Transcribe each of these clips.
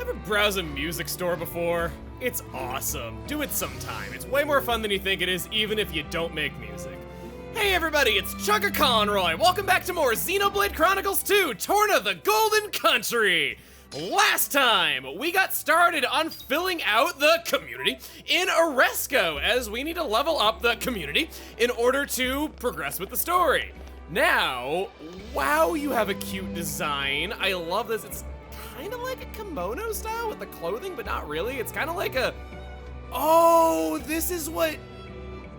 Ever browse a music store before? It's awesome. Do it sometime. It's way more fun than you think it is, even if you don't make music. Hey everybody, it's Chugga Conroy. Welcome back to more Xenoblade Chronicles 2, Torna the Golden Country. Last time, we got started on filling out the community in Auresco, as we need to level up the community in order to progress with the story. Now, wow, you have a cute design. I love this. It's kind of like a kimono style with the clothing, but not really. It's kind of like a... Oh, this is what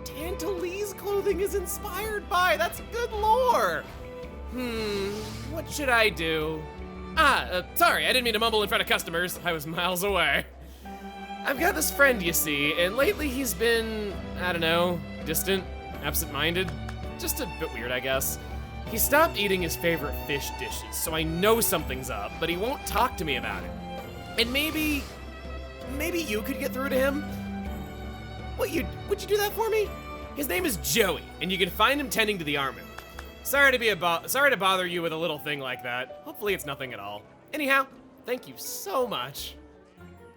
Tantalese clothing is inspired by. That's good lore. What should I do? Sorry, I didn't mean to mumble in front of customers. I was miles away. I've got this friend, you see, and lately he's been, I don't know, distant, absent-minded, just a bit weird, I guess. He stopped eating his favorite fish dishes, so I know something's up, but he won't talk to me about it. And maybe you could get through to him? Would you do that for me? His name is Joey, and you can find him tending to the Armus. Sorry to bother you with a little thing like that. Hopefully it's nothing at all. Anyhow, thank you so much.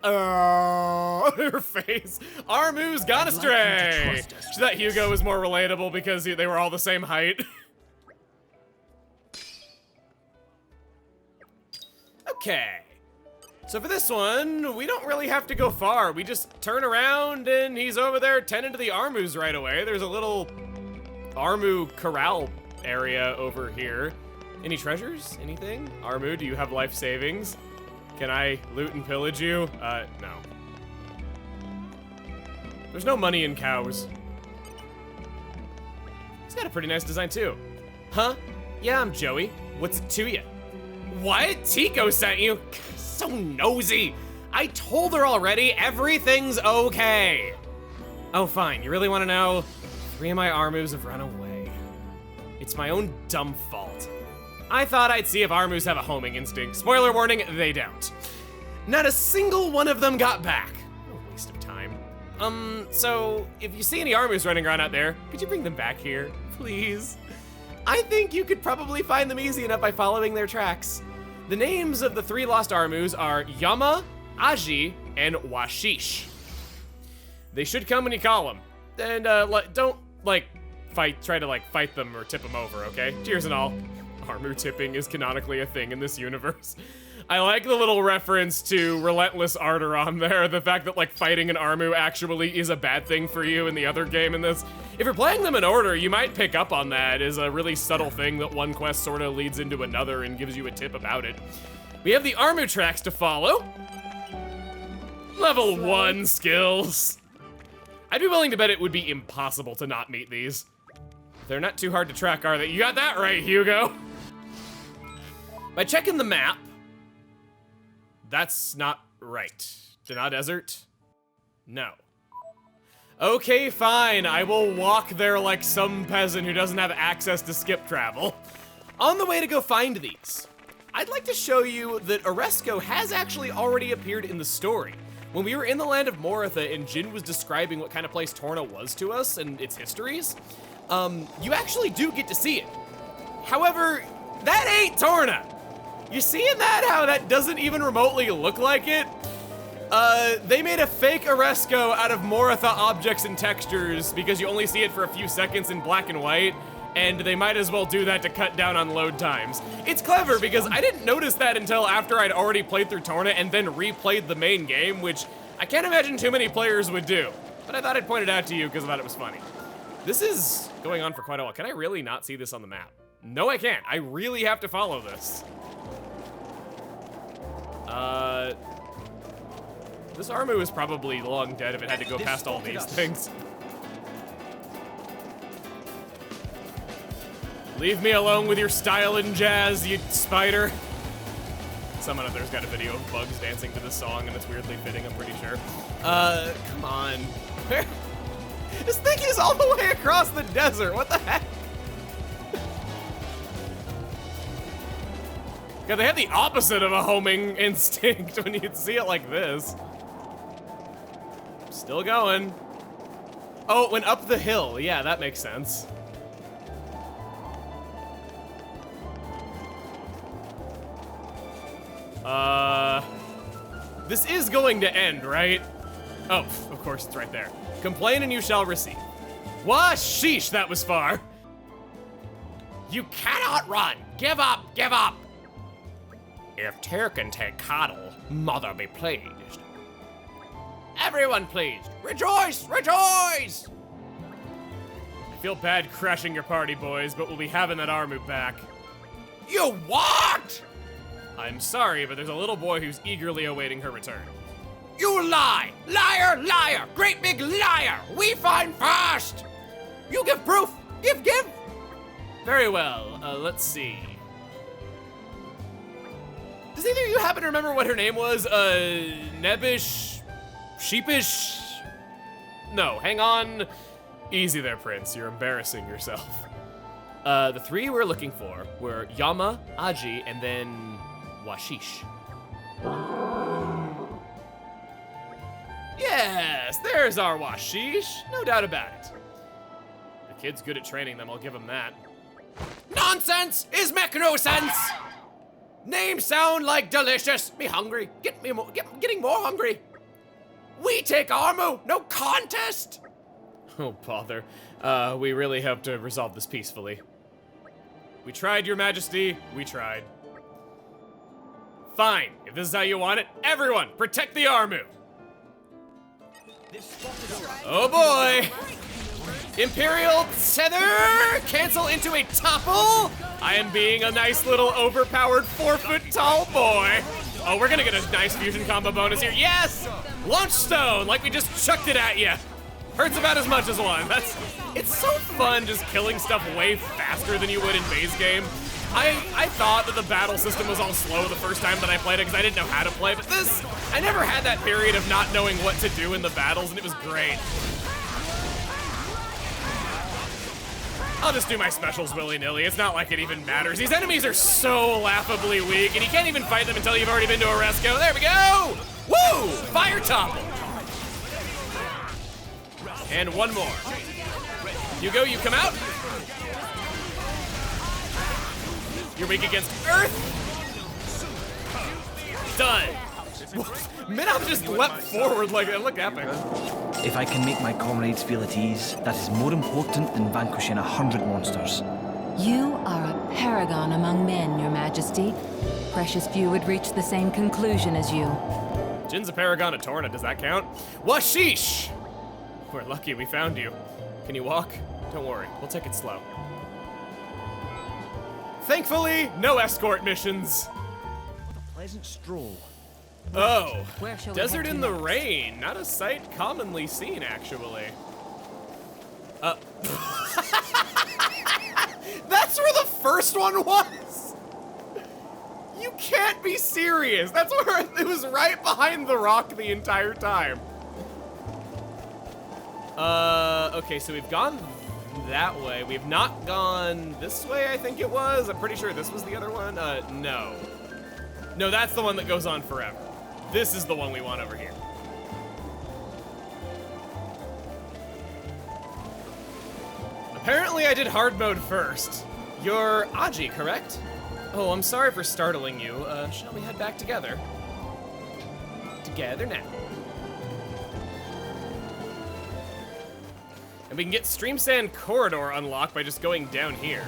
Her face. Armus gone astray. She thought Hugo was more relatable because they were all the same height. Okay. So for this one, we don't really have to go far. We just turn around and he's over there tending to the Armus right away. There's a little Armu corral area over here. Any treasures? Anything? Armu, do you have life savings? Can I loot and pillage you? No. There's no money in cows. He's got a pretty nice design too. Huh? Yeah, I'm Joey. What's it to you? What? Tico sent you? So nosy. I told her already, everything's okay. Oh, fine. You really want to know? 3 of my Armus have run away. It's my own dumb fault. I thought I'd see if Armus have a homing instinct. Spoiler warning, they don't. Not a single one of them got back. What a waste of time. So if you see any Armus running around out there, could you bring them back here, please? I think you could probably find them easy enough by following their tracks. The names of the 3 lost Armus are Yama, Aji, and Washish. They should come when you call them. And don't try to fight them or tip them over, okay? Cheers and all. Armu tipping is canonically a thing in this universe. I like the little reference to Relentless Ardor on there, the fact that fighting an Armu actually is a bad thing for you in the other game in this. If you're playing them in order, you might pick up on that as a really subtle thing that one quest sort of leads into another and gives you a tip about it. We have the Armu tracks to follow. Level 1 skills. I'd be willing to bet it would be impossible to not meet these. They're not too hard to track, are they? You got that right, Hugo. By checking the map, that's not right. Dana Desert? No. Okay, fine. I will walk there like some peasant who doesn't have access to skip travel. On the way to go find these, I'd like to show you that Auresco has actually already appeared in the story. When we were in the land of Moritha and Jin was describing what kind of place Torna was to us and its histories, you actually do get to see it. However, that ain't Torna. You seeing that? How that doesn't even remotely look like it? They made a fake Auresco out of Moritha objects and textures because you only see it for a few seconds in black and white, and they might as well do that to cut down on load times. It's clever because I didn't notice that until after I'd already played through Torna and then replayed the main game, which I can't imagine too many players would do. But I thought I'd point it out to you because I thought it was funny. This is going on for quite a while. Can I really not see this on the map? No, I can't. I really have to follow this. This Armu is probably long dead if it had to go past all these things. Leave me alone with your style and jazz, you spider. Someone out there's got a video of bugs dancing to this song, and it's weirdly fitting, I'm pretty sure. Come on. This thing is all the way across the desert, what the heck? God, they have the opposite of a homing instinct when you see it like this. Still going. Oh, it went up the hill. Yeah, that makes sense. This is going to end, right? Oh, of course, it's right there. Complain and you shall receive. Wah, sheesh, that was far. You cannot run. Give up, give up. If Tyr can take cattle, mother be pleased. Everyone pleased. Rejoice, rejoice! I feel bad crashing your party, boys, but we'll be having that Armu back. You what? I'm sorry, but there's a little boy who's eagerly awaiting her return. You lie! Liar, liar! Great big liar! We find first! You give proof! Give! Very well, let's see. Does either of you happen to remember what her name was? Nebbish? Sheepish? No, hang on. Easy there, Prince, you're embarrassing yourself. The three we're looking for were Yama, Aji, and then Washish. Yes, there's our Washish, no doubt about it. The kid's good at training them, I'll give him that. Nonsense is make no sense! Names sound like delicious. Me hungry, getting more hungry. We take Armu, no contest! Oh, bother. We really have to resolve this peacefully. We tried, Your Majesty, we tried. Fine, if this is how you want it, everyone, protect the Armu! Oh boy! Imperial Tether! Cancel into a topple! I am being a nice little overpowered 4-foot-tall boy! Oh, we're gonna get a nice fusion combo bonus here. Yes! Launch stone, like we just chucked it at you. Hurts about as much as one. It's so fun just killing stuff way faster than you would in base game. I thought that the battle system was all slow the first time that I played it because I didn't know how to play, but this, I never had that period of not knowing what to do in the battles, and it was great. I'll just do my specials willy-nilly. It's not like it even matters. These enemies are so laughably weak, and you can't even fight them until you've already been to Auresco. There we go! Woo! Fire topple! And one more. You go, you come out. You're weak against Earth. Done. Minam just leapt forward like that. Look epic. If I can make my comrades feel at ease, that is more important than vanquishing 100 monsters. You are a paragon among men, Your Majesty. Precious few would reach the same conclusion as you. Jin's a paragon of Torna, does that count? Washish! We're lucky we found you. Can you walk? Don't worry, we'll take it slow. Thankfully, no escort missions. What a pleasant stroll. Oh, Where shall we desert head in to the next? rain. Not a sight commonly seen, actually. That's where the first one was? You can't be serious. That's where it was, right behind the rock the entire time. Okay, so we've gone that way. We've not gone this way, I think it was. I'm pretty sure this was the other one. No. No, that's the one that goes on forever. This is the one we want over here. Apparently I did hard mode first. You're Aji, correct? Oh, I'm sorry for startling you. Shall we head back together? Together now. And we can get Stream Sand Corridor unlocked by just going down here.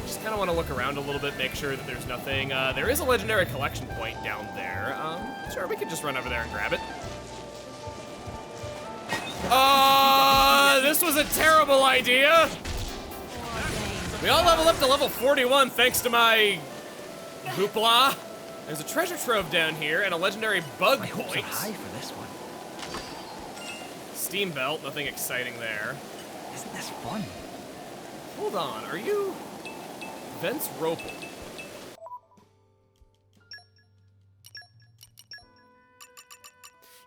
Just kind of want to look around a little bit, make sure that there's nothing. There is a legendary collection point down there. Sure, we could just run over there and grab it. This was a terrible idea. We all level up to level 41 thanks to my hoopla. There's a treasure trove down here and a legendary bug My hopes are point. high for this one. Steam belt, nothing exciting there. Isn't this fun? Hold on, are you Vince Ropel?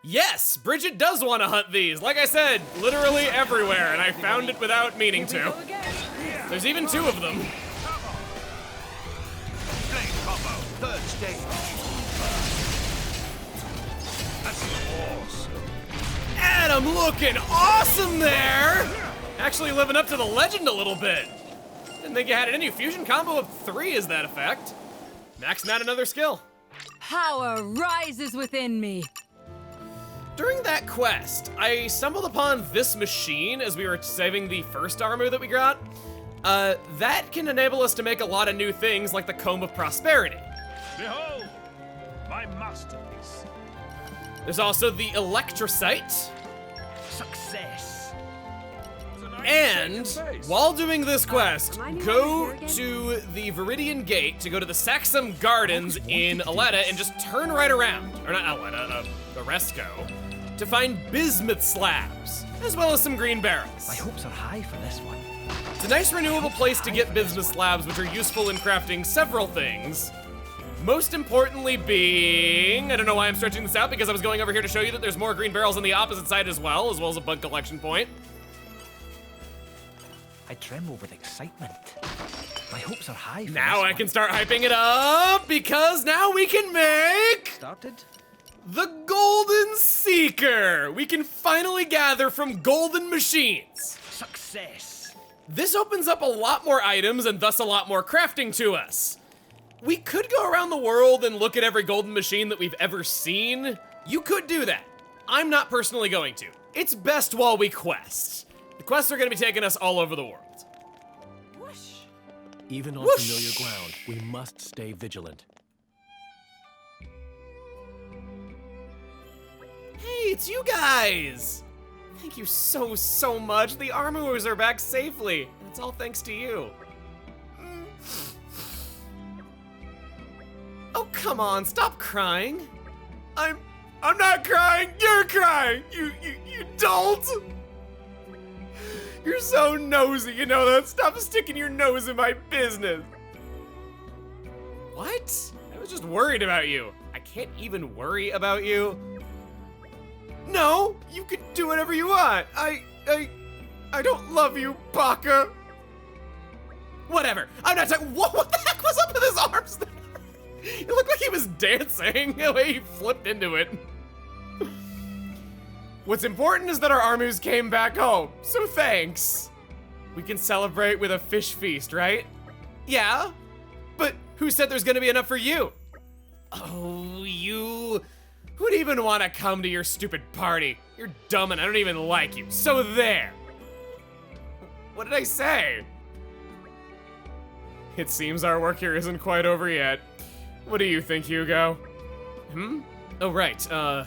Yes, Bridget does want to hunt these. Like I said, literally everywhere, and I found it without meaning to. There's even two of them. Flame combo, third stage. That's awesome. And I'm looking awesome there! Actually living up to the legend a little bit. Didn't think you had any fusion combo of 3 as that effect. Maxing out another skill. power rises within me. During that quest, I stumbled upon this machine as we were saving the first Armu that we got. That can enable us to make a lot of new things like the Comb of Prosperity. Behold, my masterpiece. There's also the Electrocyte. Success. And while doing this quest, go to the Viridian Gate to go to the Saxum Gardens in Aletta and just turn right around. Or not Aletta, Auresco. To find bismuth slabs, as well as some green barrels. My hopes are high for this one. It's a nice renewable place to get bismuth slabs, which are useful in crafting several things. Most importantly being, I don't know why I'm stretching this out because I was going over here to show you that there's more green barrels on the opposite side as well as a bug collection point. I tremble with excitement. My hopes are high for Now this I one. can start hyping it up because now we can make Started? the Golden Seeker. We can finally gather from golden machines. Success. This opens up a lot more items and thus a lot more crafting to us. We could go around the world and look at every golden machine that we've ever seen. You could do that. I'm not personally going to. It's best while we quest. The quests are gonna be taking us all over the world. Even on Whoosh! familiar ground, we must stay vigilant. Hey, it's you guys! Thank you so much. The Armus are back safely, and it's all thanks to you. Oh, come on, stop crying. I'm not crying, you're crying! You don't! You're so nosy, you know that? Stop sticking your nose in my business. What? I was just worried about you. I can't even worry about you. No, you can do whatever you want. I don't love you, Baka. Whatever. I'm not talking. What the heck was up with his arms there? It looked like he was dancing the way he flipped into it. What's important is that our Armus came back home, so thanks. We can celebrate with a fish feast, right? Yeah, but who said there's gonna be enough for you? Oh, you... Who'd even want to come to your stupid party? You're dumb and I don't even like you, so there. What did I say? It seems our work here isn't quite over yet. What do you think, Hugo? Oh, right,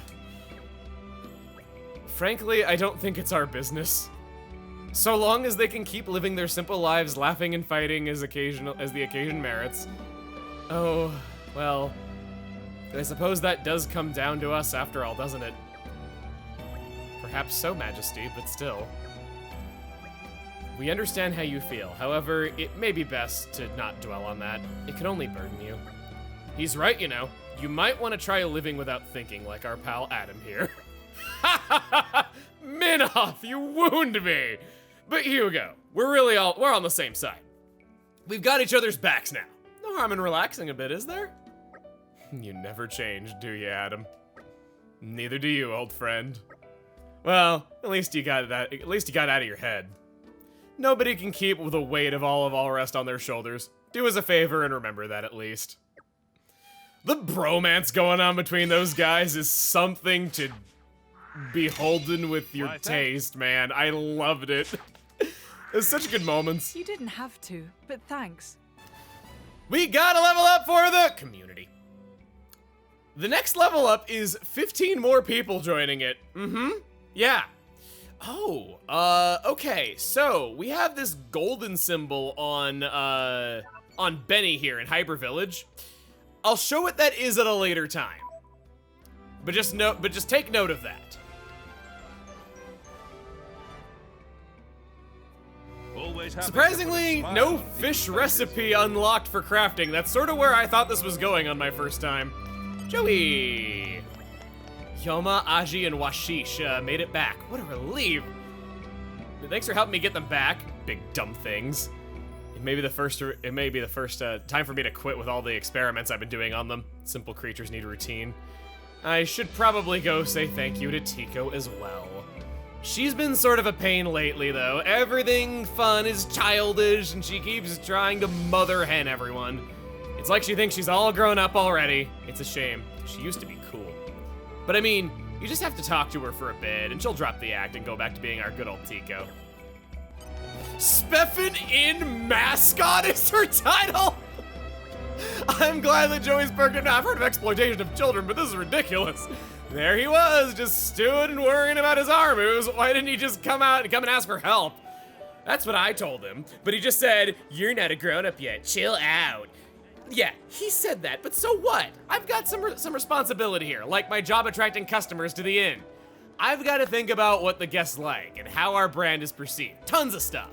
frankly, I don't think it's our business. So long as they can keep living their simple lives, laughing and fighting as the occasion merits. Oh, well, I suppose that does come down to us after all, doesn't it? Perhaps so, Majesty, but still. We understand how you feel. However, it may be best to not dwell on that. It could only burden you. He's right, you know. You might want to try living without thinking, like our pal Adam here. Minoth, you wound me! But Hugo, we're on the same side. We've got each other's backs now. No harm in relaxing a bit, is there? You never change, do you, Adam? Neither do you, old friend. Well, at least you got that. At least you got out of your head. Nobody can keep the weight of all Auresco on their shoulders. Do us a favor and remember that at least. The bromance going on between those guys is something to beholden with your taste, man. I loved it. It's such good moments. You didn't have to, but thanks. We gotta level up for the community. The next level up is 15 more people joining it. Yeah. Oh, okay. So we have this golden symbol on Benny here in Hyper Village. I'll show what that is at a later time. But just take note of that. Surprisingly, no fish recipe unlocked for crafting. That's sort of where I thought this was going on my first time. Joey! Yoma, Aji, and Washish made it back. What a relief. Thanks for helping me get them back, big dumb things. It may be the first time for me to quit with all the experiments I've been doing on them. Simple creatures need routine. I should probably go say thank you to Tico as well. She's been sort of a pain lately, though. Everything fun is childish, and she keeps trying to mother hen everyone. It's like she thinks she's all grown up already. It's a shame. She used to be cool. But I mean, you just have to talk to her for a bit, and she'll drop the act and go back to being our good old Tico. Speffin in mascot is her title! I'm glad that Joey's Birkin. I've heard of exploitation of children, but this is ridiculous. There he was, just stewing and worrying about his Armus. Why didn't he just come out and ask for help? That's what I told him, but he just said, "You're not a grown-up yet, chill out." Yeah, he said that, but so what? I've got some responsibility here, like my job attracting customers to the inn. I've got to think about what the guests like and how our brand is perceived. Tons of stuff.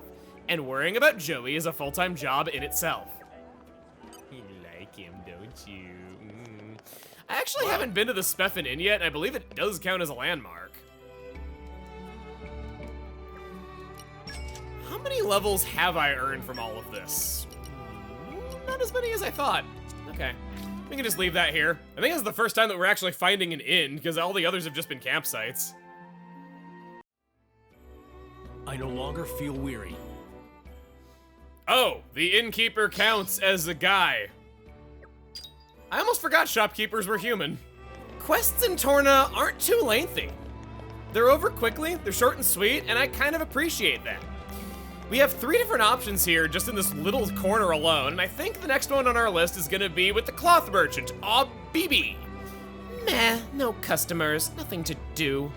And worrying about Joey is a full-time job in itself. You like him, don't you? I actually haven't been to the Speffin Inn yet, and I believe it does count as a landmark. How many levels have I earned from all of this? Not as many as I thought. Okay, we can just leave that here. I think this is the first time that we're actually finding an inn, because all the others have just been campsites. I no longer feel weary. Oh, the innkeeper counts as a guy. I almost forgot shopkeepers were human. Quests in Torna aren't too lengthy. They're over quickly, they're short and sweet, and I kind of appreciate that. We have 3 different options here just in this little corner alone, and I think the next one on our list is gonna be with the cloth merchant, Bibi. Meh, no customers, nothing to do.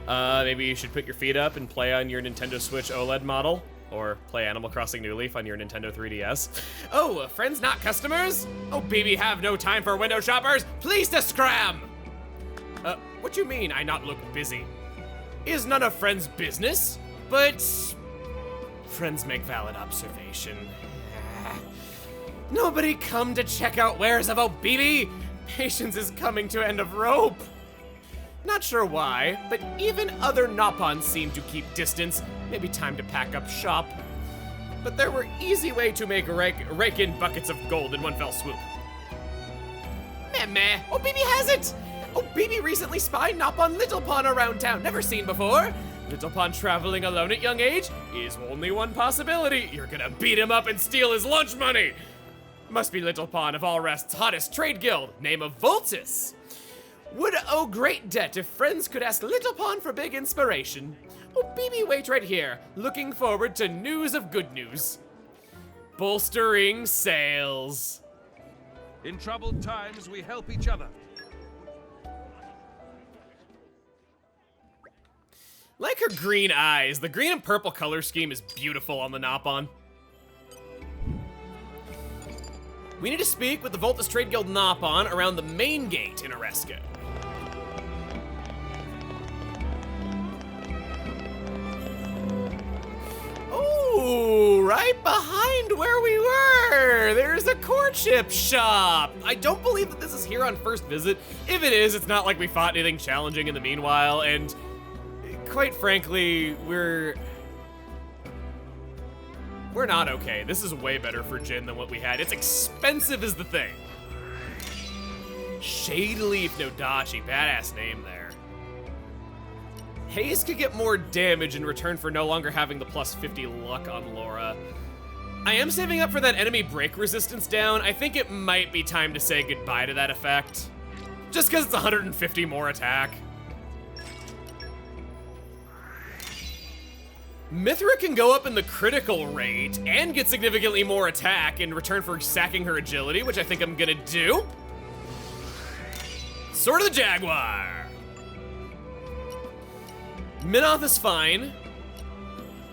Maybe you should put your feet up and play on your Nintendo Switch OLED model, or play Animal Crossing New Leaf on your Nintendo 3DS. Oh, friends not customers? Oh, Bibi have no time for window shoppers, please to scram! What you mean I not look busy? Is none of friends' business, but friends make valid observation. Nobody come to check out wares of Bibi. Patience is coming to end of rope. Not sure why, but even other Noppons seem to keep distance. Maybe time to pack up shop. But there were easy way to make rake in buckets of gold in one fell swoop. Meh. Bibi has it! Bibi recently spied Noppon Little Pon around town, never seen before. Little Pon traveling alone at young age is only one possibility. You're gonna beat him up and steal his lunch money. Must be Little Pon of Allrest's hottest trade guild, name of Voltus. Would owe great debt if friends could ask Little Pon for big inspiration. Bibi wait right here, looking forward to news of good news. Bolstering Sales. In troubled times, we help each other. Like her green eyes, the green and purple color scheme is beautiful on the Noppon. We need to speak with the Voltus Trade Guild Noppon around the main gate in Auresco. Ooh, right behind where we were, there's a courtship shop. I don't believe that this is here on first visit. If it is, it's not like we fought anything challenging in the meanwhile, and quite frankly, we're not okay. This is way better for Jin than what we had. It's expensive is the thing. Shade Leaf Nodachi, badass name there. Haze could get more damage in return for no longer having the plus 50 luck on Laura. I am saving up for that enemy break resistance down. I think it might be time to say goodbye to that effect. Just because it's 150 more attack. Mithra can go up in the critical rate and get significantly more attack in return for sacking her agility, which I think I'm gonna do. Sword of the Jaguar. Minoth is fine.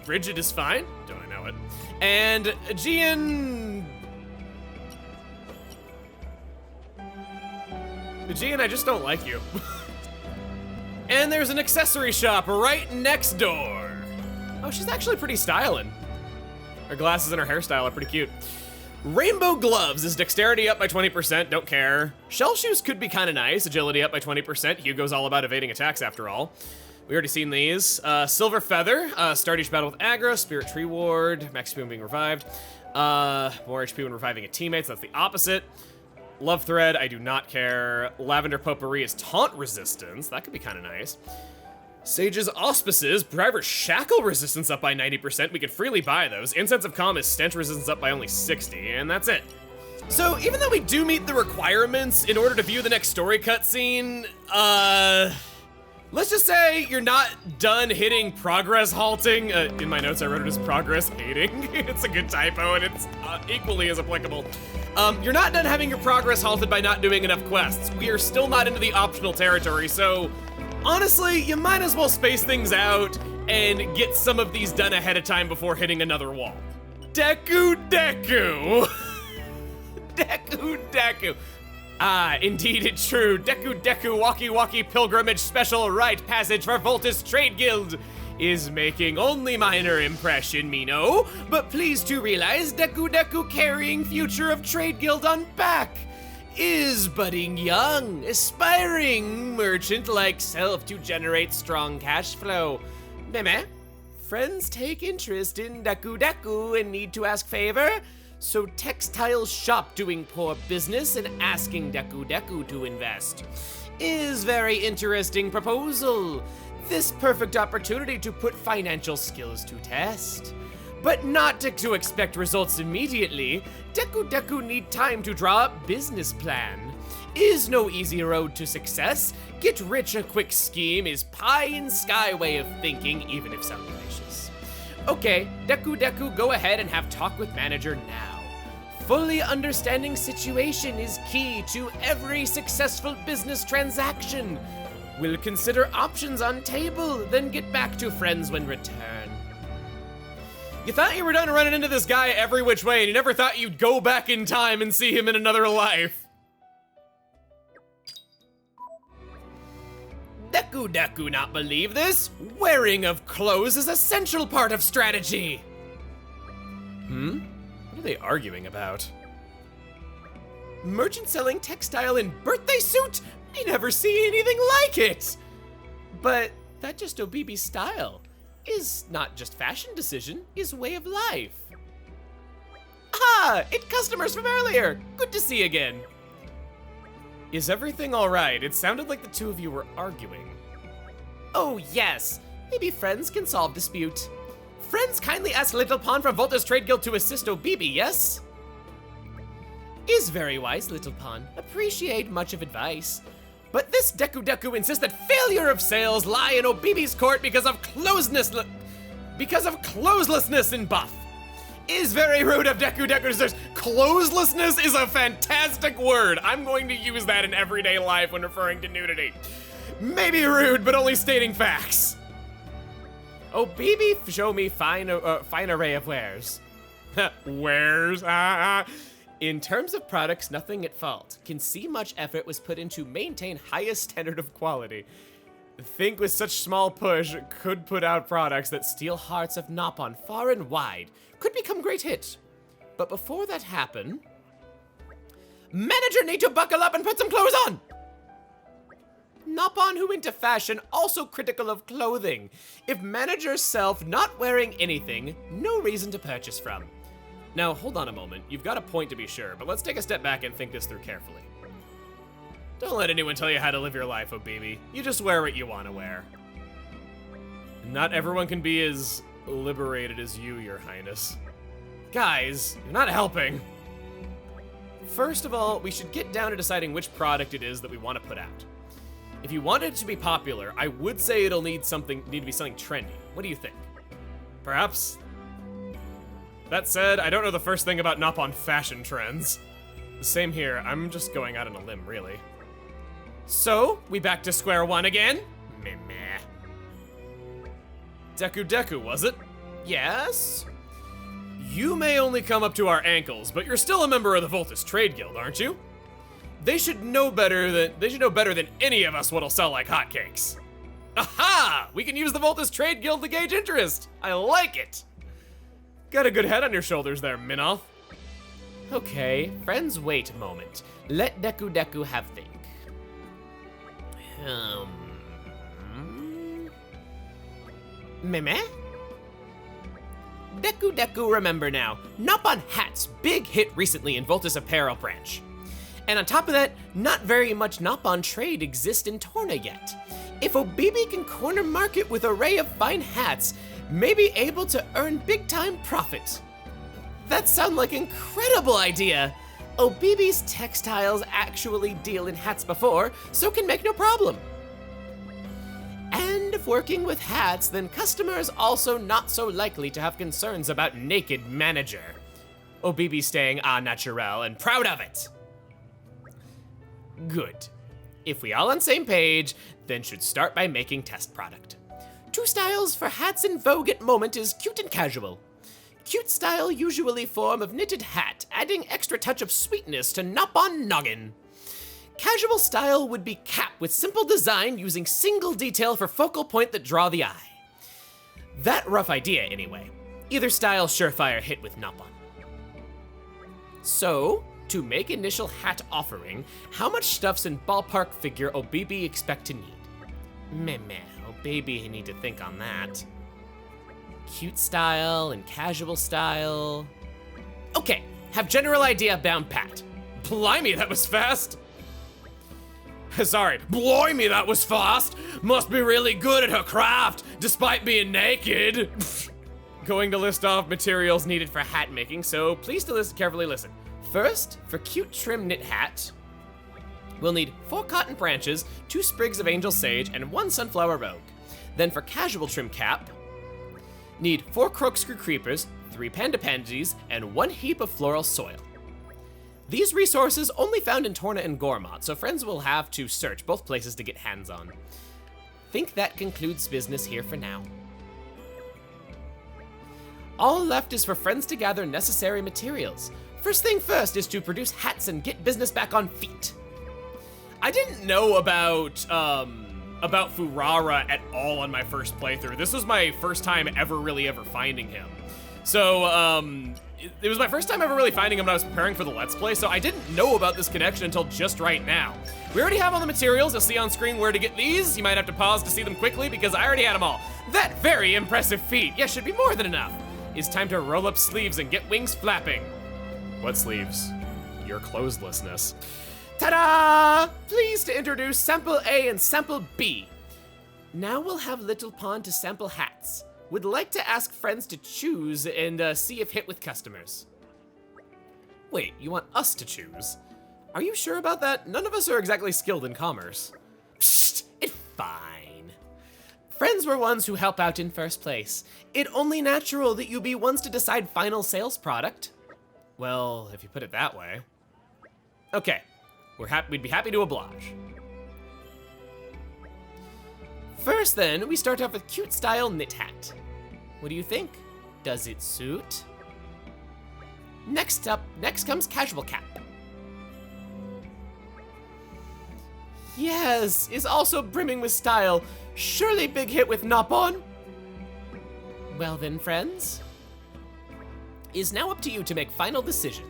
Bridget is fine. Don't I know it? And Aegean... Aegean, I just don't like you. And there's an accessory shop right next door. Oh, she's actually pretty styling. Her glasses and her hairstyle are pretty cute. Rainbow Gloves is dexterity up by 20%, don't care. Shell Shoes could be kind of nice, agility up by 20%. Hugo's all about evading attacks after all. We already seen these. Silver Feather, start each battle with aggro, Spirit Tree Ward, max HP when being revived. More HP when reviving a teammate, so that's the opposite. Love Thread, I do not care. Lavender Potpourri is taunt resistance, that could be kind of nice. Sage's Auspices, Driver Shackle resistance up by 90%. We could freely buy those. Incense of Calm is stench resistance up by only 60, and that's it. So even though we do meet the requirements in order to view the next story cutscene, let's just say you're not done hitting progress halting. In my notes I wrote it as progress hating. It's a good typo and it's equally as applicable. You're not done having your progress halted by not doing enough quests. We are still not into the optional territory, so honestly, you might as well space things out and get some of these done ahead of time before hitting another wall. Deku Deku! Deku Deku. Ah, indeed it's true. Deku Deku Walkie Walkie Pilgrimage Special Rite Passage for Voltus Trade Guild is making only minor impression, me know, but please to realize Deku Deku carrying future of Trade Guild on back is budding young, aspiring merchant like self to generate strong cash flow. Meme, friends take interest in Deku Deku and need to ask favor. So textile shop doing poor business and asking Deku Deku to invest is very interesting proposal. This perfect opportunity to put financial skills to test. But not to expect results immediately. Deku Deku need time to draw up business plan. Is no easy road to success. Get rich a quick scheme is pie in sky way of thinking, even if sound gracious. Okay, Deku Deku, go ahead and have talk with manager now. Fully understanding situation is key to every successful business transaction. We'll consider options on table, then get back to friends when return. You thought you were done running into this guy every which way, and you never thought you'd go back in time and see him in another life. Deku Deku not believe this? Wearing of clothes is essential part of strategy. What are they arguing about? Merchant selling textile in birthday suit? Me never see anything like it. But that just Obibi's style. Is not just fashion decision, is way of life. Ah, it customers from earlier. Good to see again. Is everything all right? It sounded like the two of you were arguing. Oh yes, maybe friends can solve dispute. Friends kindly ask Little Pond from Volta's Trade Guild to assist Obibi, yes? Is very wise, Little Pond. Appreciate much of advice. But this Deku Deku insists that failure of sales lie in Obibi's court because of closelessness in buff. Is very rude of Deku Deku to search. Closelessness is a fantastic word. I'm going to use that in everyday life when referring to nudity. Maybe rude, but only stating facts. Obibi show me fine array of wares. Wares? In terms of products, nothing at fault. Can see much effort was put into maintain highest standard of quality. Think with such small push could put out products that steal hearts of Noppon far and wide. Could become great hit. But before that happen, manager need to buckle up and put some clothes on. Noppon who into fashion also critical of clothing. If manager self not wearing anything, no reason to purchase from. Now, hold on a moment. You've got a point to be sure, but let's take a step back and think this through carefully. Don't let anyone tell you how to live your life, Obibi. You just wear what you want to wear. Not everyone can be as liberated as you, Your Highness. Guys, you're not helping. First of all, we should get down to deciding which product it is that we want to put out. If you want it to be popular, I would say it'll need to be something trendy. What do you think? Perhaps? That said, I don't know the first thing about Noppon fashion trends. Same here, I'm just going out on a limb, really. So, we back to square one again? Meh. Deku Deku, was it? Yes? You may only come up to our ankles, but you're still a member of the Voltus Trade Guild, aren't you? They should know better than any of us what'll sell like hotcakes. Aha! We can use the Voltus Trade Guild to gauge interest. I like it. Got a good head on your shoulders there, Minoth. Okay, friends, wait a moment. Let Deku Deku have think. Meme? Deku Deku, remember now. Noppon hats, big hit recently in Voltus Apparel branch. And on top of that, not very much Noppon trade exists in Torna yet. If Obibi can corner market with array of fine hats, may be able to earn big time profit. That sounds like incredible idea. Obibi's textiles actually deal in hats before, so can make no problem. And if working with hats, then customers also not so likely to have concerns about naked manager. Obibi staying au naturel and proud of it. Good. If we all on same page, then should start by making test product. 2 styles for hats in vogue at moment is cute and casual. Cute style usually form of knitted hat, adding extra touch of sweetness to nop-on noggin. Casual style would be cap with simple design using single detail for focal point that draw the eye. That rough idea anyway. Either style surefire hit with nop-on. So, to make initial hat offering, how much stuffs in ballpark figure Obibi expect to need? Meh, Obibi need to think on that. Cute style and casual style. Okay, have general idea bound pat. Blimey, that was fast. Sorry, blimey, that was fast. Must be really good at her craft, despite being naked. Going to list off materials needed for hat making, so please carefully listen. First, for cute trim knit hat, we'll need 4 cotton branches, 2 sprigs of angel sage, and 1 sunflower rogue. Then for casual trim cap, need 4 corkscrew creepers, 3 panda pansies, and 1 heap of floral soil. These resources only found in Torna and Gormott, so friends will have to search both places to get hands on. Think that concludes business here for now. All left is for friends to gather necessary materials. First thing first is to produce hats and get business back on feet. I didn't know about Furara at all on my first playthrough. This was my first time ever finding him. So, it was my first time ever really finding him when I was preparing for the Let's Play, so I didn't know about this connection until just right now. We already have all the materials. You'll see on screen where to get these. You might have to pause to see them quickly because I already had them all. That very impressive feat, yes, should be more than enough. It's time to roll up sleeves and get wings flapping. What sleeves? Your clotheslessness. Ta-da! Pleased to introduce Sample A and Sample B. Now we'll have Little Pond to sample hats. Would like to ask friends to choose and see if hit with customers. Wait, you want us to choose? Are you sure about that? None of us are exactly skilled in commerce. Psst, it's fine. Friends were ones who help out in first place. It only natural that you be ones to decide final sales product. Well, if you put it that way. Okay, we'd be happy to oblige. First then, we start off with cute style knit hat. What do you think? Does it suit? Next comes casual cap. Yes, is also brimming with style. Surely big hit with nop on. Well then, friends, is now up to you to make final decision.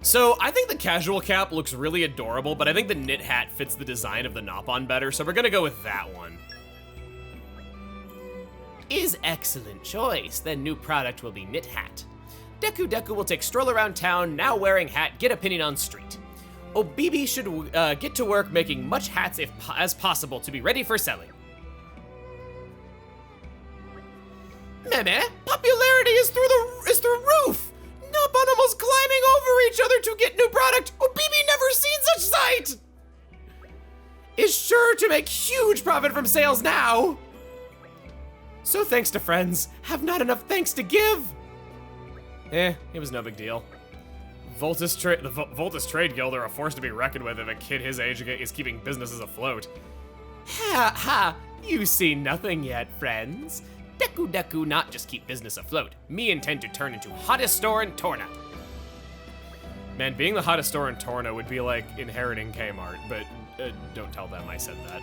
So I think the casual cap looks really adorable, but I think the knit hat fits the design of the nop-on better, so we're gonna go with that one. Is excellent choice. Then new product will be knit hat. Deku will take stroll around town, now wearing hat, get opinion on street. Obibi should get to work making much hats as possible to be ready for selling. Meme, popularity is through the roof. Nop-on almost climbing over each other to get new product. Obibi never seen such sight. Is sure to make huge profit from sales now. So thanks to friends, have not enough thanks to give. It was no big deal. The Voltus Trade Guild are a force to be reckoned with if a kid his age is keeping businesses afloat. Ha, you see nothing yet, friends. Deku not just keep business afloat. Me intend to turn into hottest store in Torna. Man, being the hottest store in Torna would be like inheriting Kmart, but don't tell them I said that.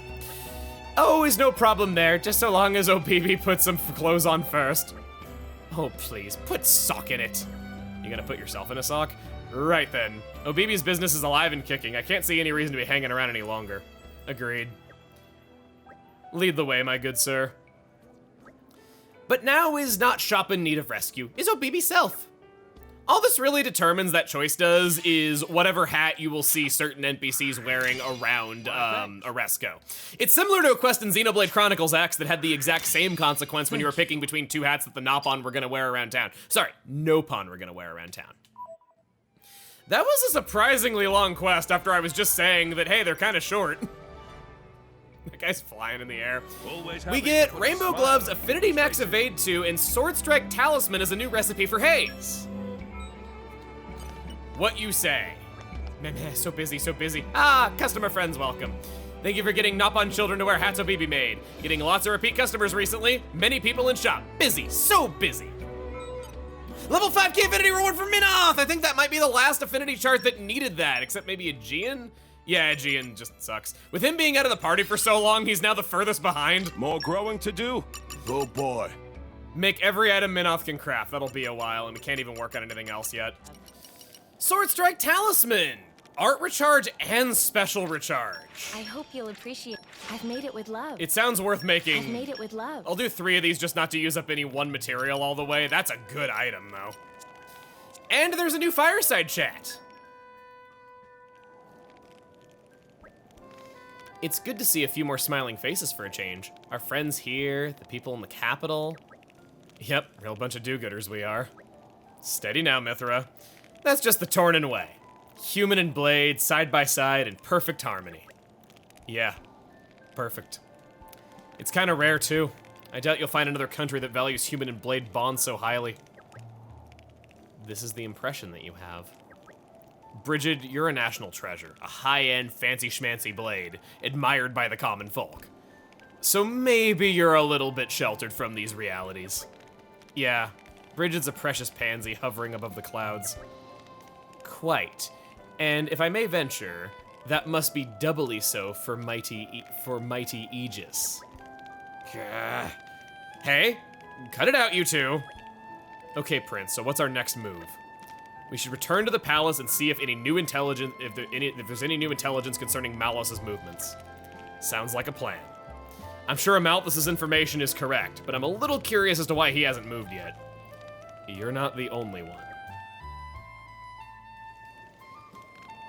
Oh, is no problem there, just so long as Obibi puts some clothes on first. Oh, please, put sock in it. You gonna put yourself in a sock? Right then. Obibi's business is alive and kicking. I can't see any reason to be hanging around any longer. Agreed. Lead the way, my good sir. But now is not shop in need of rescue, is Obibi self. All this really determines that choice does is whatever hat you will see certain NPCs wearing around Auresco. It's similar to a quest in Xenoblade Chronicles X that had the exact same consequence when you were picking between 2 hats that the Nopon were gonna wear around town. Sorry, Nopon were gonna wear around town. That was a surprisingly long quest after I was just saying that, hey, they're kind of short. That guy's flying in the air. Always We happy get to put a Rainbow smile Gloves, on Affinity Max people's Evade 2, and Sword Strike Talisman as a new recipe for Haze. What you say? Meh, so busy, so busy. Ah, customer friends, welcome. Thank you for getting Nop on Children to wear hats BB made. Getting lots of repeat customers recently. Many people in shop. Busy, so busy. Level 5k Affinity reward for Minoth! I think that might be the last Affinity chart that needed that, except maybe Aegean? Yeah, Aegean just sucks. With him being out of the party for so long, he's now the furthest behind. More growing to do. Oh boy. Make every item Minoth can craft. That'll be a while, and we can't even work on anything else yet. Sword Strike Talisman! Art recharge and special recharge. I hope you'll appreciate. I've made it with love. It sounds worth making. I've made it with love. I'll do 3 of these just not to use up any one material all the way. That's a good item, though. And there's a new fireside chat. It's good to see a few more smiling faces for a change. Our friends here, the people in the capital. Yep, real bunch of do-gooders we are. Steady now, Mithra. That's just the Tornin way. Human and blade, side by side, in perfect harmony. Yeah, perfect. It's kind of rare, too. I doubt you'll find another country that values human and blade bonds so highly. This is the impression that you have. Brigid, you're a national treasure. A high-end, fancy-schmancy blade, admired by the common folk. So maybe you're a little bit sheltered from these realities. Yeah, Brigid's a precious pansy hovering above the clouds. Quite. And if I may venture, that must be doubly so for mighty Aegis. Hey, cut it out, you two. Okay, Prince, so what's our next move? We should return to the palace and see if any new intelligence, if there's any new intelligence concerning Malos' movements. Sounds like a plan. I'm sure Amalthus's information is correct, but I'm a little curious as to why he hasn't moved yet. You're not the only one.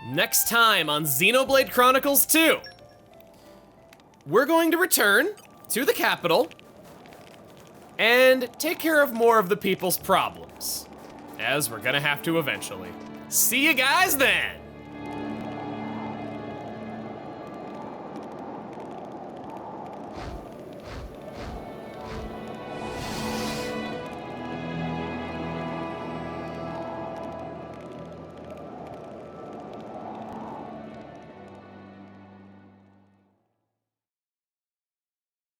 Next time on Xenoblade Chronicles 2, we're going to return to the capital and take care of more of the people's problems, as we're gonna have to eventually. See you guys then!